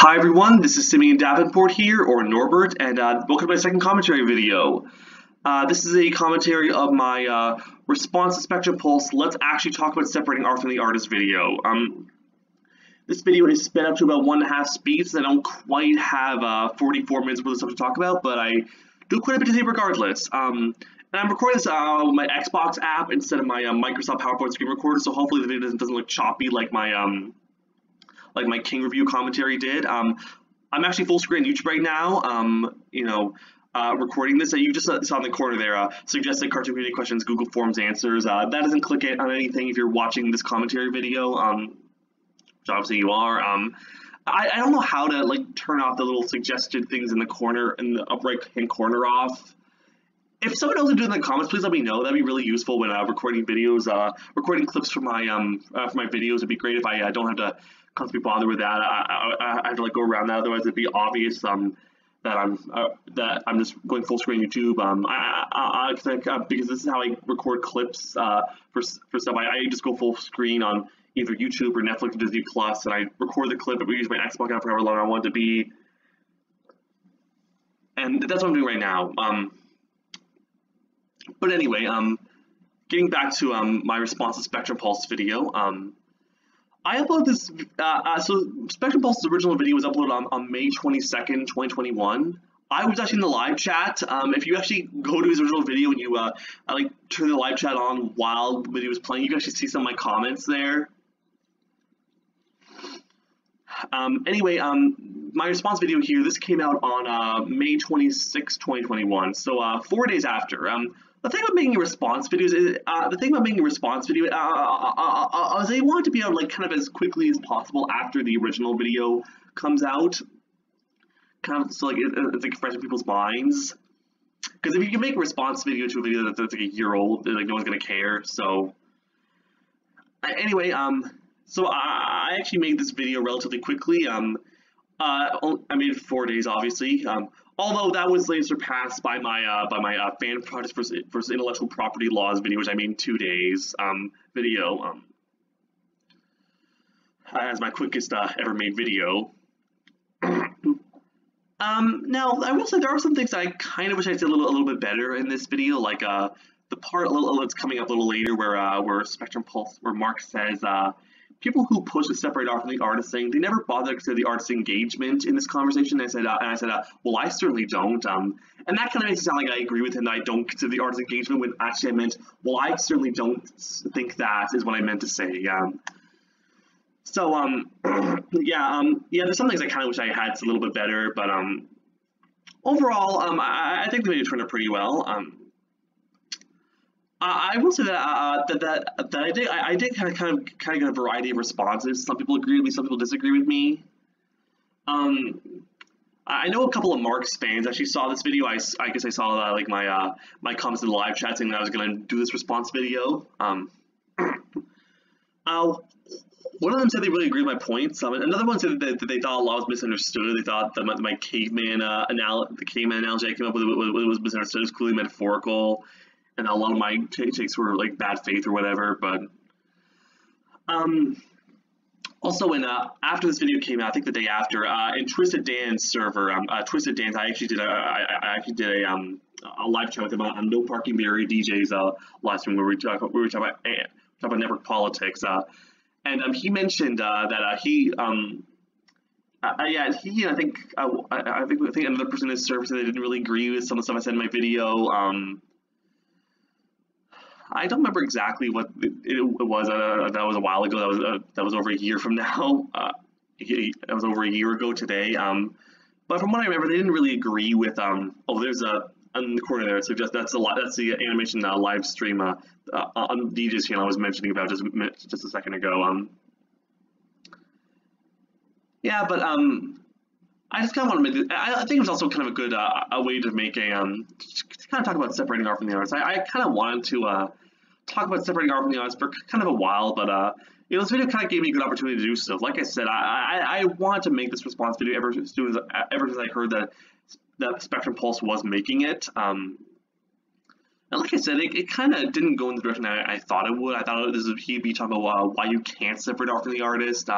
Hi everyone, this is Simeon Davenport here, or Norbert, and welcome to my second commentary video. This is a commentary of my response to Spectrum Pulse. Let's actually talk about separating art from the artist video. This video is sped up to about 1.5 speeds, so I don't quite have 44 minutes worth of stuff to talk about, but I do quite a bit to say regardless. And I'm recording this with my Xbox app instead of my Microsoft PowerPoint screen recorder, so hopefully the video doesn't look choppy like my King review commentary did. I'm actually full screen on YouTube right now. Recording this. You just saw in the corner there, suggested cartoon community questions, Google Forms answers. That doesn't click on anything if you're watching this commentary video. Which obviously you are. I don't know how to turn off the little suggested things in the corner, in the upper right hand corner off. If someone else is doing it in the comments, please let me know. That'd be really useful when recording videos, recording clips for my videos. It'd be great if I don't have to constantly bother with that. I have to go around that. Otherwise, it'd be obvious that I'm just going full screen YouTube. I think because this is how I record clips for stuff. I just go full screen on either YouTube or Netflix or Disney Plus, and I record the clip. We use my Xbox app for however long I want it to be, and that's what I'm doing right now. But anyway, getting back to my response to Spectrum Pulse video. I uploaded this, so Spectrum Pulse's original video was uploaded on May 22nd, 2021. I was actually in the live chat. If you actually go to his original video and you turn the live chat on while the video was playing, you can actually see some of my comments there. Anyway, my response video here, this came out on May 26, 2021, so 4 days after. The thing about making a response video is, I was want it to be out kind of as quickly as possible after the original video comes out, kind of so it's fresh in people's minds. Because if you can make a response video to a video that's a year old, no one's gonna care. So anyway, so I actually made this video relatively quickly. I made it 4 days, obviously. Although that was later surpassed by my fan project versus intellectual property laws video, which I made in 2 days video, as my quickest ever made video. Now I will say there are some things I kind of wish I did a little bit better in this video, like the part that's coming up a little later where Spectrum Pulse, where Mark says people who push to separate art from the artist thing, they never bother to consider the artist's engagement in this conversation. And I said, well, I certainly don't. And that kind of makes it sound like I agree with him that I don't consider the artist's engagement, when actually I meant, well, I certainly don't think that is what I meant to say. Yeah, there's some things I kind of wish I had a little bit better, but overall, I think the video turned out pretty well. I will say that I did kind of get a variety of responses. Some people agree with me, some people disagree with me. I know a couple of Mark's fans actually saw this video. I guess I saw my comments in the live chat saying that I was going to do this response video. One of them said they really agreed with my points. Another one said that they thought a lot was misunderstood. They thought that my caveman the caveman analogy I came up with was misunderstood. It was clearly metaphorical. And a lot of my takes were bad faith or whatever, but also when after this video came out, I think the day after, in Twisted Dan's server, Twisted Dan's, I actually did a live chat with him on No Parking Barrier DJ's live stream where we talk about network politics, and he mentioned that he I think another person in his server said they didn't really agree with some of the stuff I said in my video. I don't remember exactly what it was. That was a while ago. That was over a year from now. That was over a year ago today. But from what I remember, they didn't really agree with. There's on the corner there. So that's the animation live stream on DJ's channel I was mentioning about just a second ago. Yeah, but I just kind of want to make. I think it was also kind of a good a way to make a to kind of talk about separating art from the artist. I kind of wanted to talk about separating art from the artist for kind of a while, but this video kind of gave me a good opportunity to do so. Like I said, I wanted to make this response video ever since I heard that Spectrum Pulse was making it. And like I said, it kind of didn't go in the direction I thought it would. I thought he'd be talking about why you can't separate art from the artist.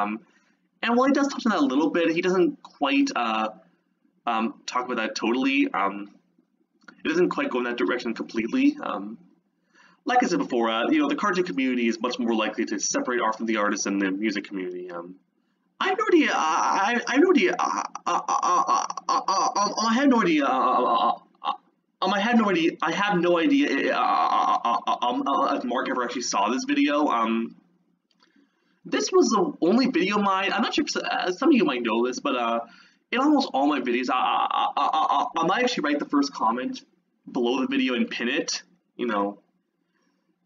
And while he does touch on that a little bit, he doesn't quite talk about that totally. It doesn't quite go in that direction completely. Like I said before, the cartoon community is much more likely to separate art from the artist than the music community. I have no idea. I have no idea. I have no idea. I had no idea. I have no idea if Mark ever actually saw this video. This was the only video I'm not sure if some of you might know this, but in almost all my videos, I might actually write the first comment below the video and pin it.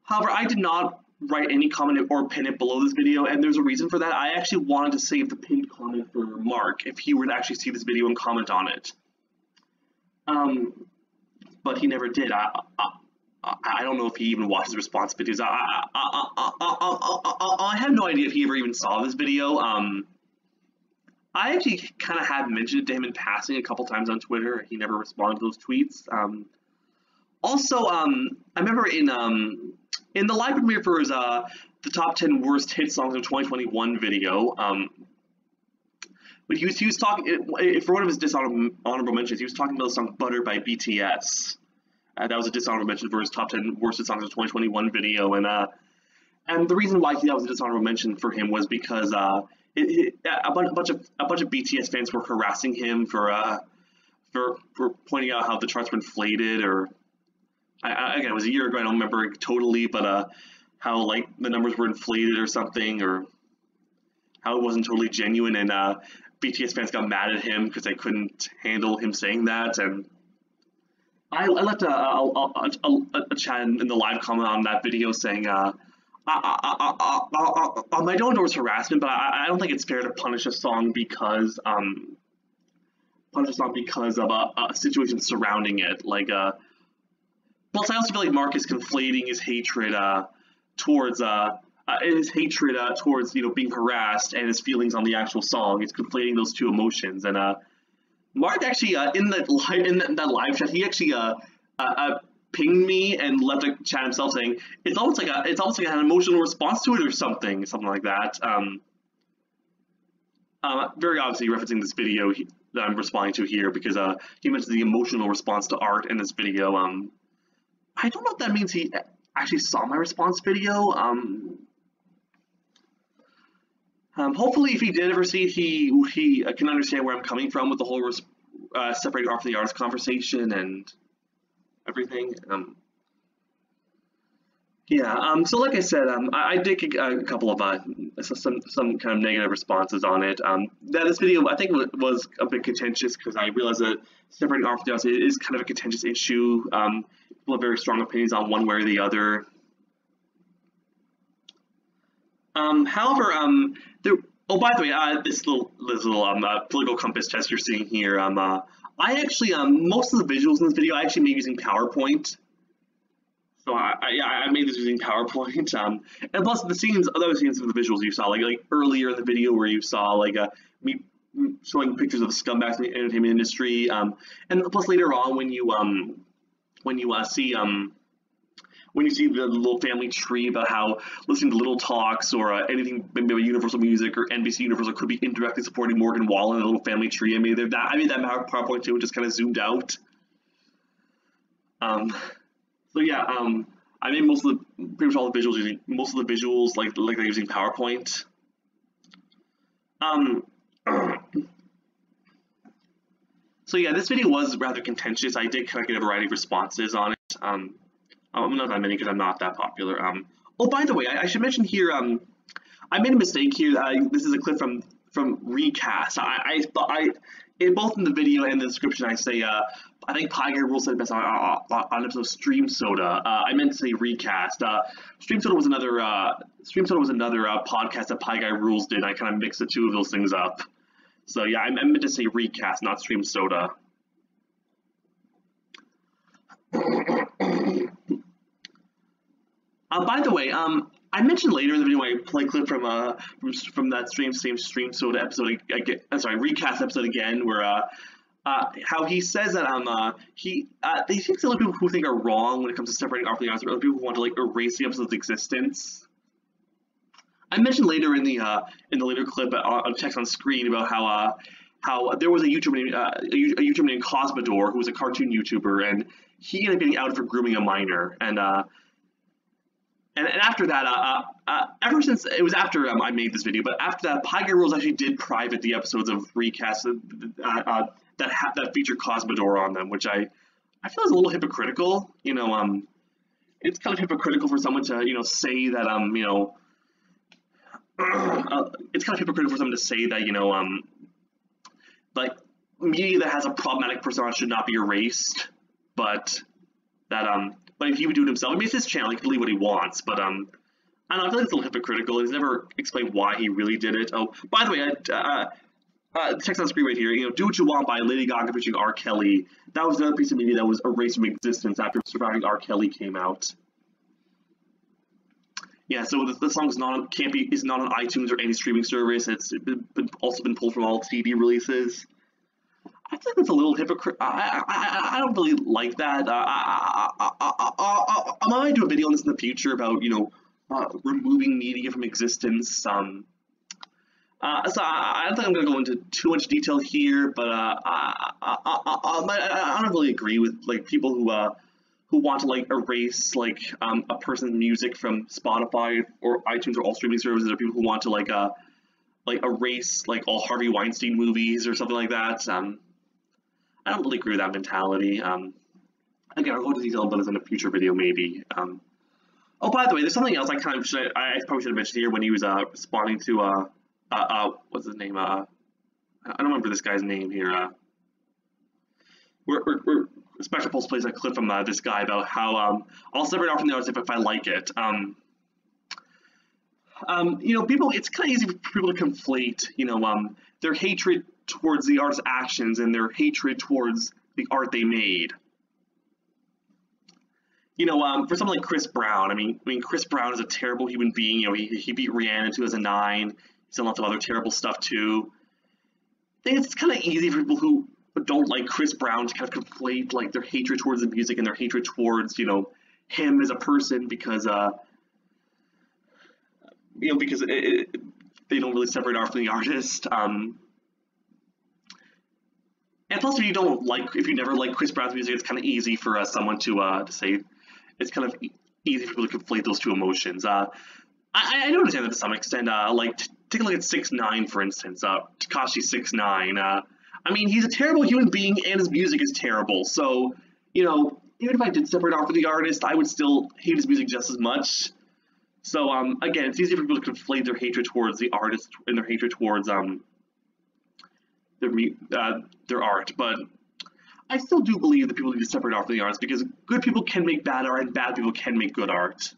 However, I did not write any comment or pin it below this video, and there's a reason for that. I actually wanted to save the pinned comment for Mark if he were to actually see this video and comment on it. But he never did. I don't know if he even watches response videos. I have no idea if he ever even saw this video. I actually kind of had mentioned it to him in passing a couple times on Twitter. He never responded to those tweets. Also, I remember in the live premiere for his the top 10 worst hit songs of 2021 video, but he was talking for one of his dishonorable mentions. He was talking about the song "Butter" by BTS. That was a dishonorable mention for his top 10 worst hit songs of 2021 video, and the reason why that was a dishonorable mention for him was because a bunch of BTS fans were harassing him for pointing out how the charts were inflated, or again, it was a year ago. I don't remember totally, but how like the numbers were inflated or something, or how it wasn't totally genuine, and BTS fans got mad at him because they couldn't handle him saying that. And I left a chat in the live comment on that video saying, I don't endorse harassment, but I don't think it's fair to punish a song because of a situation surrounding it. Plus, I also feel like Mark is conflating his hatred towards being harassed and his feelings on the actual song. He's conflating those two emotions. And Mark actually in that live chat, he actually pinged me and left a chat himself saying it's almost like an emotional response to it or something like that. Very obviously referencing this video that I'm responding to here, because he mentions the emotional response to art in this video. I don't know if that means he actually saw my response video. Hopefully, if he did ever see it, he can understand where I'm coming from with the whole separating art from the artist conversation and everything. So like I said, I did get a couple of some kind of negative responses on it. This video, I think, was a bit contentious because I realized that separating art from the artist is kind of a contentious issue. People have very strong opinions on one way or the other. However, by the way, this little political compass test you're seeing here, I actually most of the visuals in this video I actually made using PowerPoint. So I made this using PowerPoint, and plus other scenes of the visuals you saw, like earlier in the video where you saw me showing pictures of the scumbags in the entertainment industry, and plus later on when you see the little family tree about how listening to Little Talks or anything maybe Universal Music or NBC Universal could be indirectly supporting Morgan Wallen and the little family tree. I made that PowerPoint too, and just kind of zoomed out. So yeah, I made pretty much all the visuals using like they're using PowerPoint. So yeah, this video was rather contentious. I did kind of get a variety of responses on it. Not that many because I'm not that popular. By the way, I should mention here, I made a mistake here. This is a clip from Recast. Both in the video and the description, I say, I think Pie Guy Rules said it best on episode of Stream Soda. I meant to say Recast. Stream Soda was another podcast that Pie Guy Rules did. I kind of mixed the two of those things up. So yeah, I meant to say Recast, not Stream Soda. By the way, I mentioned later in the video I play a clip from that Stream Soda episode. Recast episode again, where how he says that he thinks a lot of people who think are wrong when it comes to separating art from the artist, or other people who want to erase the episode's existence. I mentioned later in the later clip on text on screen about how there was a YouTuber named a YouTuber named Cosmodor, who was a cartoon YouTuber, and he ended up getting outed for grooming a minor. And after that, ever since it was after I made this video, but after that, Pie Rules actually did private the episodes of Recast that feature Cosmodor on them, which I feel is a little hypocritical. It's kind of hypocritical for someone to say that it's kind of hypocritical for someone to say that like media that has a problematic persona should not be erased, but if he would do it himself, I mean, it's his channel, he can believe what he wants, but I don't know, I feel like it's a little hypocritical. He's never explained why he really did it. Oh, by the way, the text on the screen right here, Do What You Want by Lady Gaga featuring R. Kelly. That was another piece of media that was erased from existence after Surviving R. Kelly came out. Yeah, so the song is not on iTunes or any streaming service. It's also been pulled from all CD releases. I think it's a little hypocritical. I don't really like that. I might do a video on this in the future about removing media from existence. So I don't think I'm going to go into too much detail here, but I don't really agree with people who want to erase a person's music from Spotify or iTunes or all streaming services, or people who want to erase all Harvey Weinstein movies or something like that. I don't really agree with that mentality. Again, I'll go into detail about this in a future video, maybe. Oh, by the way, there's something else I probably should have mentioned here when he was responding to what's his name? I don't remember this guy's name here. Special Pulse plays a clip from this guy about how I'll separate off from the others if I like it. People, it's kind of easy for people to conflate, their hatred towards the artist's actions and their hatred towards the art they made. For someone like Chris Brown, I mean, Chris Brown is a terrible human being. He beat Rihanna in 2009. He's done lots of other terrible stuff too. I think it's kind of easy for people who don't like Chris Brown to kind of conflate their hatred towards the music and their hatred towards him as a person because they don't really separate art from the artist. And plus, if you never like Chris Brown's music, it's kind of easy for someone to say. It's kind of easy for people to conflate those two emotions. I do understand that to some extent. Take a look at 6ix9ine, for instance. Tekashi 6ix9ine. I mean, he's a terrible human being, and his music is terrible. So, even if I did separate art from the artist, I would still hate his music just as much. So, again, it's easy for people to conflate their hatred towards the artist and their hatred towards their art, but I still do believe that people need to separate art from the artist because good people can make bad art and bad people can make good art.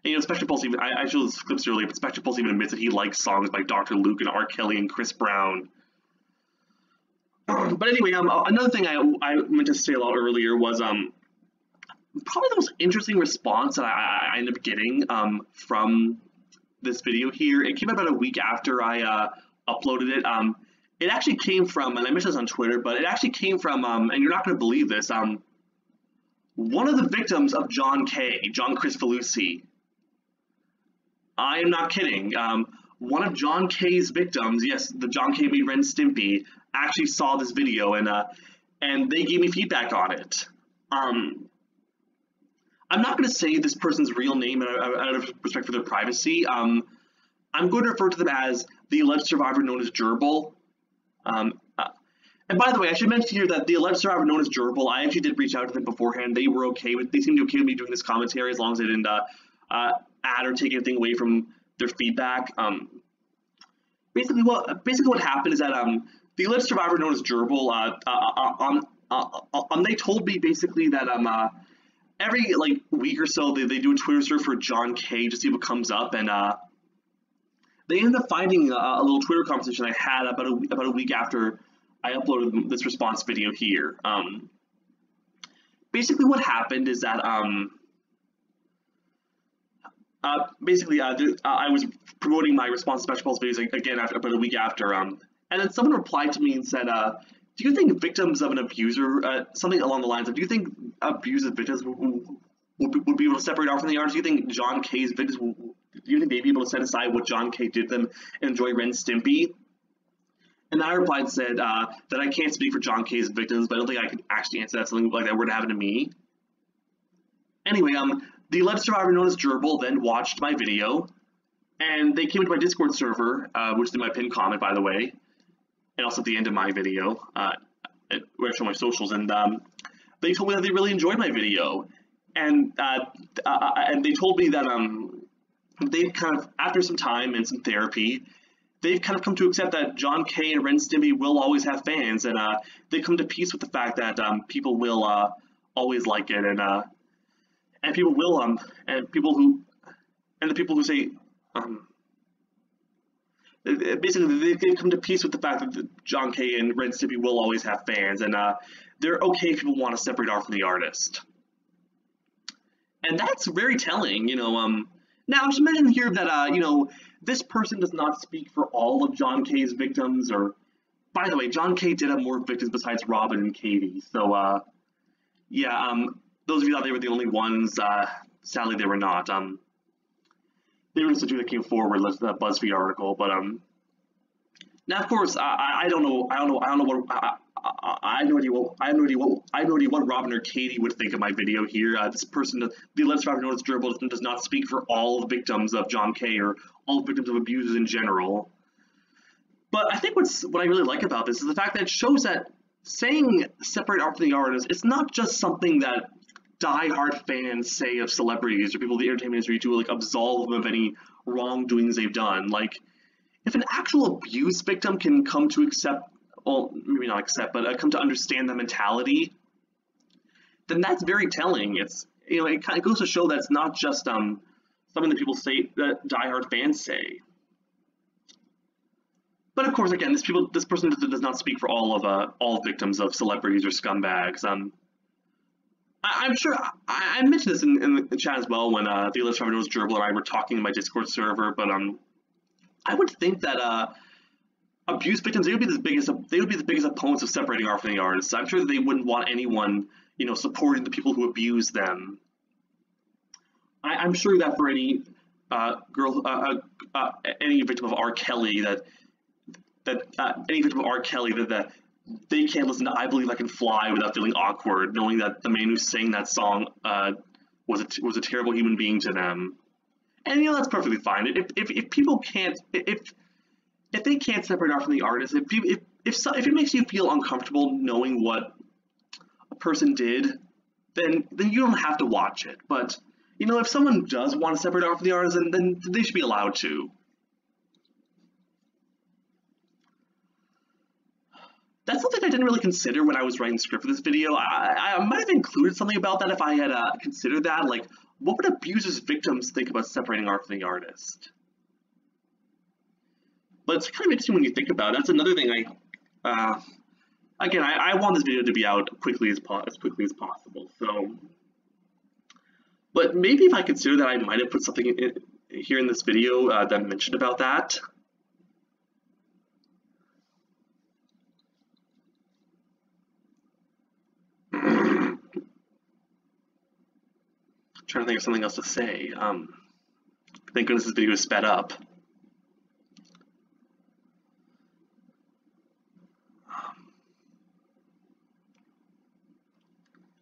And, Spectre Pulse even, I showed those clips earlier, but Spectre Pulse even admits that he likes songs by Dr. Luke and R. Kelly and Chris Brown. But anyway, another thing I meant to say a lot earlier was probably the most interesting response that I ended up getting from this video here. It came about a week after I uploaded it. It actually came from, and I mentioned this on Twitter, but it actually came from, and you're not going to believe this, one of the victims of John Kricfalusi. I am not kidding. One of John K's victims, yes, the John K made Ren Stimpy, actually saw this video, and they gave me feedback on it. I'm not going to say this person's real name out of respect for their privacy. I'm going to refer to them as the alleged survivor known as Gerbil. And by the way, I should mention here that the alleged survivor known as Gerbil, I actually did reach out to them beforehand. They were okay with, they seemed okay with me doing this commentary as long as they didn't add or take anything away from their feedback. Basically what happened is that the alleged survivor known as Gerbil, they told me basically that every week or so they do a Twitter search for John K to see what comes up, and they ended up finding a little Twitter conversation I had about a week after I uploaded this response video here. Basically what happened is that I was promoting my response to Special Pulse videos again about a week after, and then someone replied to me and said, do you think victims of an abuser, something along the lines of, do you think abusive victims would be able to separate art from the artist? Do you think John K's victims do you think they'd be able to set aside what John K. did to them and enjoy Ren and Stimpy? And I replied and said that I can't speak for John K.'s victims, but I don't think I could actually answer that something like that were to happen to me. Anyway, the alleged survivor known as Gerbil then watched my video, and they came into my Discord server, which is in my pinned comment, by the way, and also at the end of my video, where I show my socials, and they told me that they really enjoyed my video, and they told me that they've kind of, after some time and some therapy, they've kind of come to accept that John K. and Ren Stimpy will always have fans, and they come to peace with the fact that people will always like it, and people will and the people who say basically they've come to peace with the fact that John K. and Ren Stimpy will always have fans, and they're okay if people want to separate art from the artist, and that's very telling, you know. Now, just imagine here that, you know, this person does not speak for all of John K.'s victims, or, by the way, John K. did have more victims besides Robin and Katie, so, yeah, those of you thought they were the only ones, sadly they were not. They were just the two that came forward, like the BuzzFeed article, but, now, of course, I have no idea what Robin or Katie would think of my video here. This person, the alleged survivor known as Gerbil, does not speak for all victims of John K. or all victims of abusers in general. But I think what I really like about this is the fact that it shows that saying separate art from the artist, it's not just something that die-hard fans say of celebrities or people in the entertainment industry to like absolve them of any wrongdoings they've done. Like, if an actual abuse victim can come to accept, well, maybe not accept, but come to understand the mentality, then that's very telling. It's, you know, it kind of goes to show that it's not just something that people say, that diehard fans say. But of course, again, this person does not speak for all victims of celebrities or scumbags. I'm sure I mentioned this in the chat as well when the alleged survivor known as Gerbil and I were talking in my Discord server, but I would think that abuse victims, they would be the biggest opponents of separating art from the artists. I'm sure that they wouldn't want anyone, you know, supporting the people who abuse them. I'm sure that for any any victim of R. Kelly that they can't listen to "I Believe I Can Fly" without feeling awkward, knowing that the man who sang that song was a terrible human being to them. And you know, that's perfectly fine. If people can't, if they can't separate art from the artist, if it makes you feel uncomfortable knowing what a person did, then you don't have to watch it. But you know, if someone does want to separate art from the artist, then they should be allowed to. That's something I didn't really consider when I was writing the script for this video. I might have included something about that if I had considered that. Like, what would abusers' victims think about separating art from the artist? But it's kind of interesting when you think about it. That's another thing again, I want this video to be out as quickly as possible. So, but maybe if I consider that I might have put something here in this video that mentioned about that. Trying to think of something else to say. Thank goodness this video is sped up.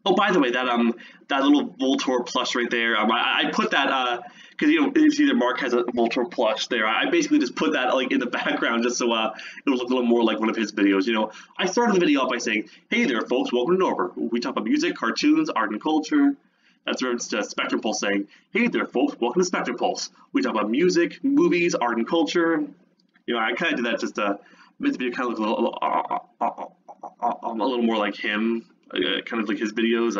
Oh, by the way, that little Voltorb plush right there, I put that because you know, you see that Mark has a Voltorb plush there. I basically just put that like in the background just so it will look a little more like one of his videos. You know, I started the video off by saying, "Hey there, folks, welcome to Norbert. We talk about music, cartoons, art, and culture." That's a reference to Spectrum Pulse saying, "Hey there, folks, welcome to Spectrum Pulse. We talk about music, movies, art, and culture." You know, I kind of did that just to make the video kind of look a little more like him, kind of like his videos.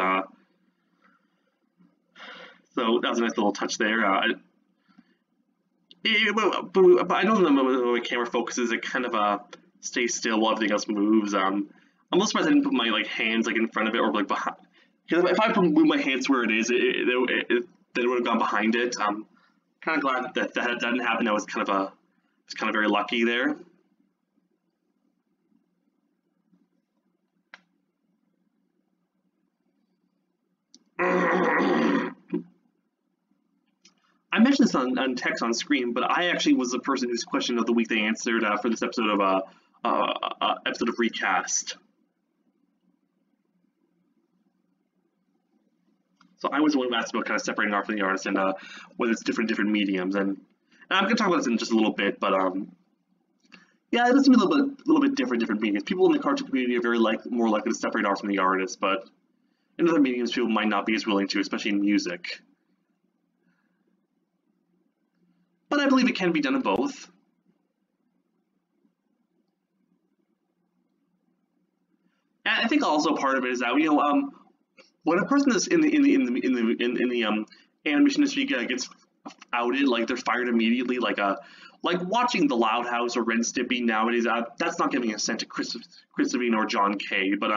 So that was a nice little touch there. But I know when the camera focuses, it kind of stays still while everything else moves. I'm a little surprised I didn't put my like hands like in front of it or like behind. Because if I move my hands where it is, then it would have gone behind it. I'm kind of glad that didn't happen. That was kind of very lucky there. I mentioned this on text on screen, but I actually was the person whose question of the week they answered for this episode of Recast. So I was the one who asked about kind of separating art from the artist and whether it's different mediums, and I'm going to talk about this in just a little bit, but yeah, it is a little bit different mediums. People in the cartoon community are more likely to separate art from the artist, but in other mediums, people might not be as willing to, especially in music. But I believe it can be done in both. And I think also part of it is that when a person is in the animation industry gets outed, like they're fired immediately, like watching The Loud House or Ren and Stimpy nowadays, that's not giving a cent to Chris Savino or John Kay. But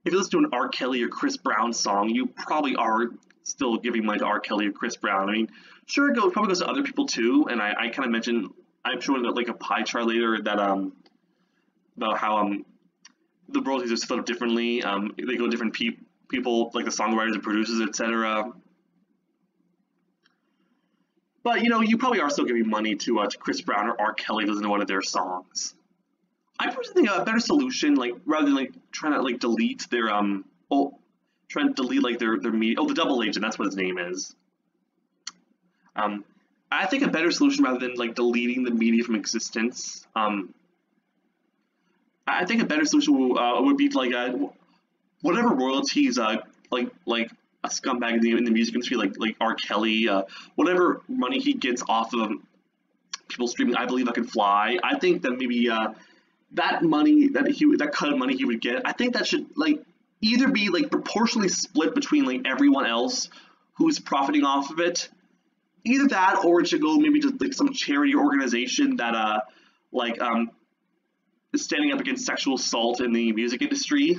if you listen to an R. Kelly or Chris Brown song, you probably are still giving money to R. Kelly or Chris Brown. I mean, sure, it probably goes to other people too. And I kind of mentioned, I'm showing like a pie chart later that about how the royalties are split up differently. They go to different people, like the songwriters and producers, etc. But you probably are still giving money to Chris Brown or R. Kelly listen to one of their songs. I personally think a better solution, like rather than trying to delete their trying to delete their media. Oh, the Double Agent, that's what his name is. I think a better solution rather than deleting the media from existence. I think a better solution would be whatever royalties like a scumbag in the music industry like R. Kelly, whatever money he gets off of people streaming I Believe I Can Fly. I think that maybe that money that cut of money he would get, I think that should either be proportionally split between everyone else who's profiting off of it. Either that, or it should go maybe to some charity organization that is standing up against sexual assault in the music industry.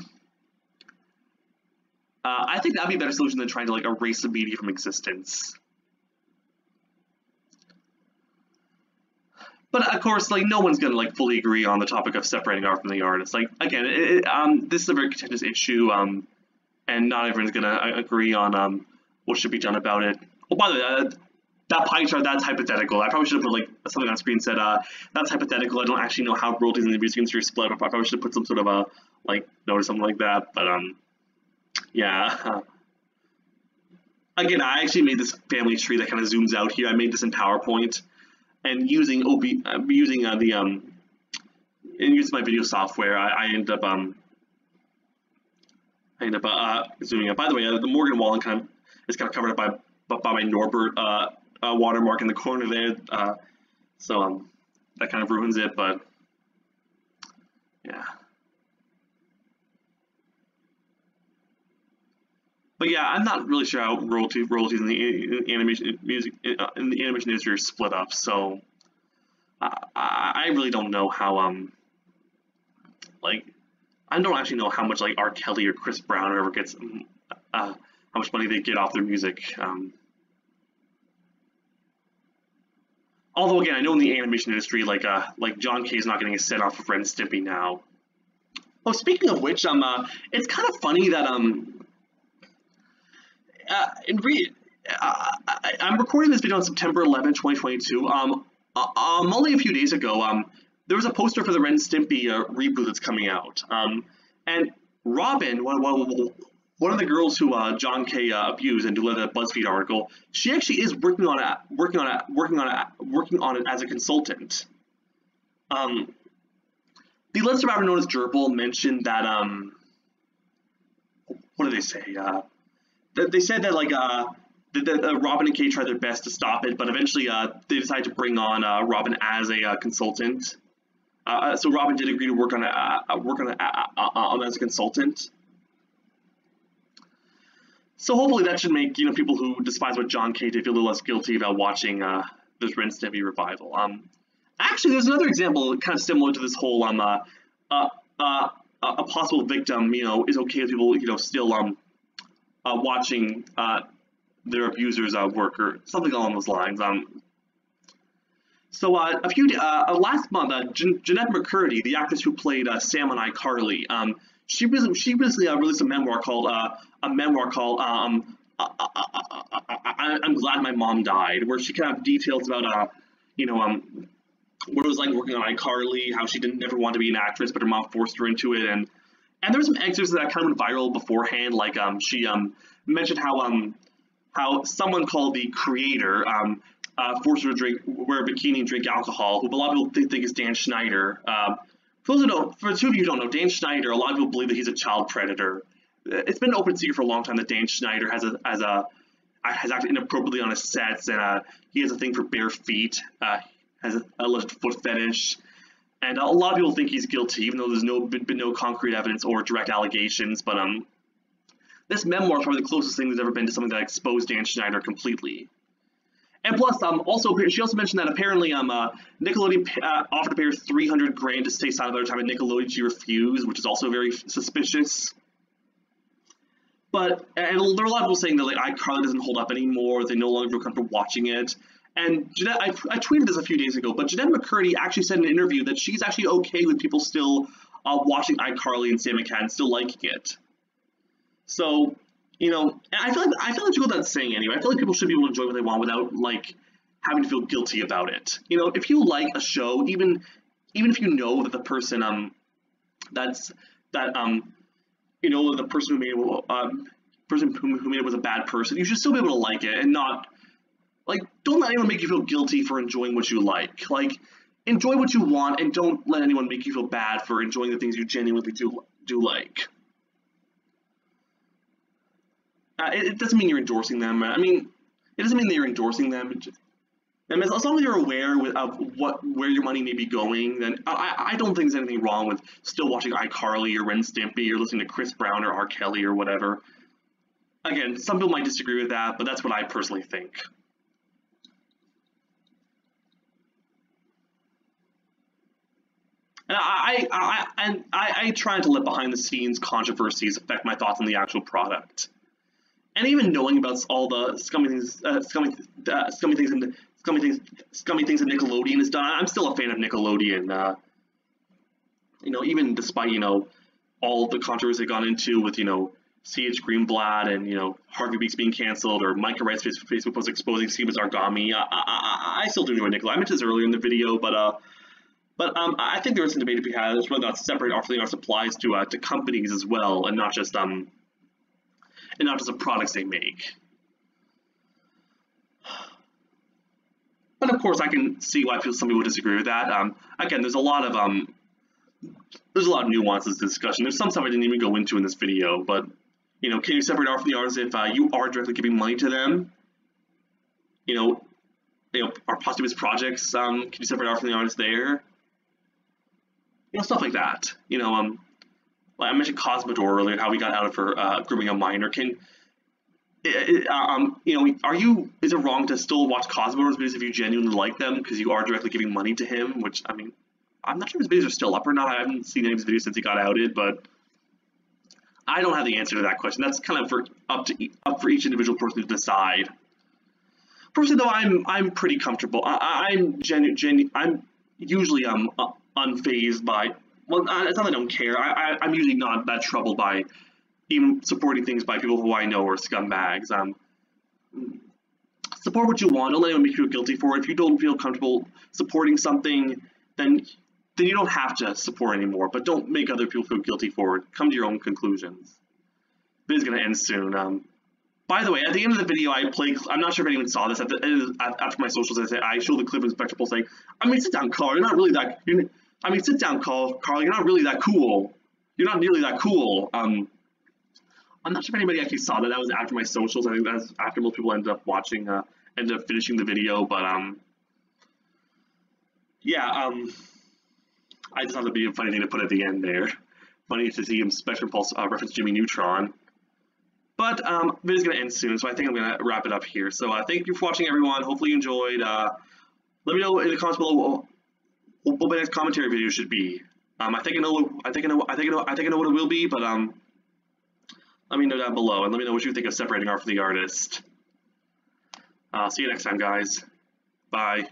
I think that'd be a better solution than trying to erase the media from existence. But of course, no one's gonna fully agree on the topic of separating art from the artist. Again, this is a very contentious issue, and not everyone's gonna agree on what should be done about it. Oh, by the way, that pie chart, that's hypothetical. I probably should have put something on screen that said that's hypothetical. I don't actually know how royalties in the music industry are split. I probably should have put some sort of a note or something like that. But yeah. Again, I actually made this family tree that kind of zooms out here. I made this in PowerPoint, and using using my video software, I ended up zooming out. By the way, the Morgan Wallen is kind of covered up by my Norbert watermark in the corner there, so that kind of ruins it. But yeah. But yeah, I'm not really sure how royalties in the animation industry are split up. So I really don't know how I don't actually know how much R. Kelly or Chris Brown ever gets how much money they get off their music. Although again, I know in the animation industry, John Kay is not getting a cent off of Ren and Stimpy now. Oh, speaking of which, it's kind of funny that I'm recording this video on September 11, 2022. Only a few days ago, there was a poster for the Ren and Stimpy reboot that's coming out. And Robin, one of the girls who John Kay abused and who led a BuzzFeed article, she actually is working on it as a consultant. The alleged survivor known as Gerbil mentioned that what did they say? They said that that Robin and Kay tried their best to stop it, but eventually they decided to bring on Robin as a consultant. So Robin did agree to work on it as a consultant. So hopefully that should make people who despise what John Kay did feel a little less guilty about watching this Ren and Stimpy revival. Actually, there's another example kind of similar to this whole a possible victim is okay with people still watching their abusers work or something along those lines. So last month, Jeanette McCurdy, the actress who played Sam on iCarly, she recently released a memoir called I'm glad my mom died, where she kind of details about you know what it was like working on iCarly, how she didn't never want to be an actress, but her mom forced her into it, and there were some excerpts that kind of went viral beforehand, like she mentioned how someone called the creator forced her to wear a bikini and drink alcohol, who a lot of people think is Dan Schneider. For those who don't, for the two of you who don't know, Dan Schneider, a lot of people believe that he's a child predator. It's been an open secret for a long time that Dan Schneider has acted inappropriately on his sets, and he has a thing for bare feet, has an alleged foot fetish, and a lot of people think he's guilty, even though there's been no concrete evidence or direct allegations. But this memoir is probably the closest thing there's ever been to something that exposed Dan Schneider completely. And plus, she also mentioned that apparently Nickelodeon offered to pay her $300,000 to stay silent about her time at Nickelodeon. She refused, which is also very suspicious. But and there are a lot of people saying that like iCarly doesn't hold up anymore. They no longer feel comfortable watching it. And Jeanette, I tweeted this a few days ago, but Jeanette McCurdy actually said in an interview that she's actually okay with people still watching iCarly and Sam McCann, still liking it. So, you know, and I feel like you go without saying anyway. I feel like people should be able to enjoy what they want without like having to feel guilty about it. You know, if you like a show, even if you know that the person you know, the person who made it was a bad person, you should still be able to like it and not like, don't let anyone make you feel guilty for enjoying what you like. Like, enjoy what you want and don't let anyone make you feel bad for enjoying the things you genuinely do like. It doesn't mean you're endorsing them. I mean, it doesn't mean that you're endorsing them. And as long as you're aware of where your money may be going, then I don't think there's anything wrong with still watching iCarly or Ren Stimpy or listening to Chris Brown or R. Kelly or whatever. Again, some people might disagree with that, but that's what I personally think. And I try to let behind the scenes controversies affect my thoughts on the actual product. And even knowing about all the scummy things that Nickelodeon has done, I'm still a fan of Nickelodeon. You know, even despite, you know, all the controversy they got into with, you know, C.H. Greenblatt and, you know, Harvey Beaks being canceled, or Micah Wright's Facebook post exposing Steve Zargami, I still do enjoy Nickelodeon. I mentioned this earlier in the video, but I think there is some debate to be had as whether or not separate off the arts applies to companies as well, and not just the products they make. But of course, I can see why some people disagree with that. Again, there's a lot of nuances to the discussion. There's some stuff I didn't even go into in this video, but you know, can you separate art from the artist if you are directly giving money to them? You know, our posthumous projects. Can you separate art from the artist there? You know, stuff like that. You know, like I mentioned Cosmodore earlier, how we got out of for grooming a minor. You know, is it wrong to still watch Cosmodore's videos if you genuinely like them because you are directly giving money to him? Which, I mean, I'm not sure if his videos are still up or not. I haven't seen any of his videos since he got outed, but I don't have the answer to that question. That's kind of up for each individual person to decide. Personally, though, I'm pretty comfortable. I'm usually unfazed by. Well, it's not that I don't care. I'm usually not that troubled by even supporting things by people who I know are scumbags. Support what you want. Don't let anyone make you feel guilty for it. If you don't feel comfortable supporting something, then you don't have to support anymore. But don't make other people feel guilty for it. Come to your own conclusions. The video's gonna end soon. By the way, at the end of the video, I'm not sure if anyone saw this. After my socials, I showed the clip of Spectre Pulse saying, "I mean, sit down, Carl. You're not really that. Sit down, Carl. You're not really that cool. You're not nearly that cool." I'm not sure if anybody actually saw that. That was after my socials. I think that's after most people ended up watching, ended up finishing the video. But yeah. I just thought it'd be a funny thing to put at the end there. Funny to see him Spectrum Pulse reference Jimmy Neutron. But the video's gonna end soon, so I think I'm gonna wrap it up here. So thank you for watching, everyone. Hopefully you enjoyed. Let me know in the comments below what my next commentary video should be. I think I know what it will be, but let me know down below and let me know what you think of separating art from the artist. See you next time, guys. Bye.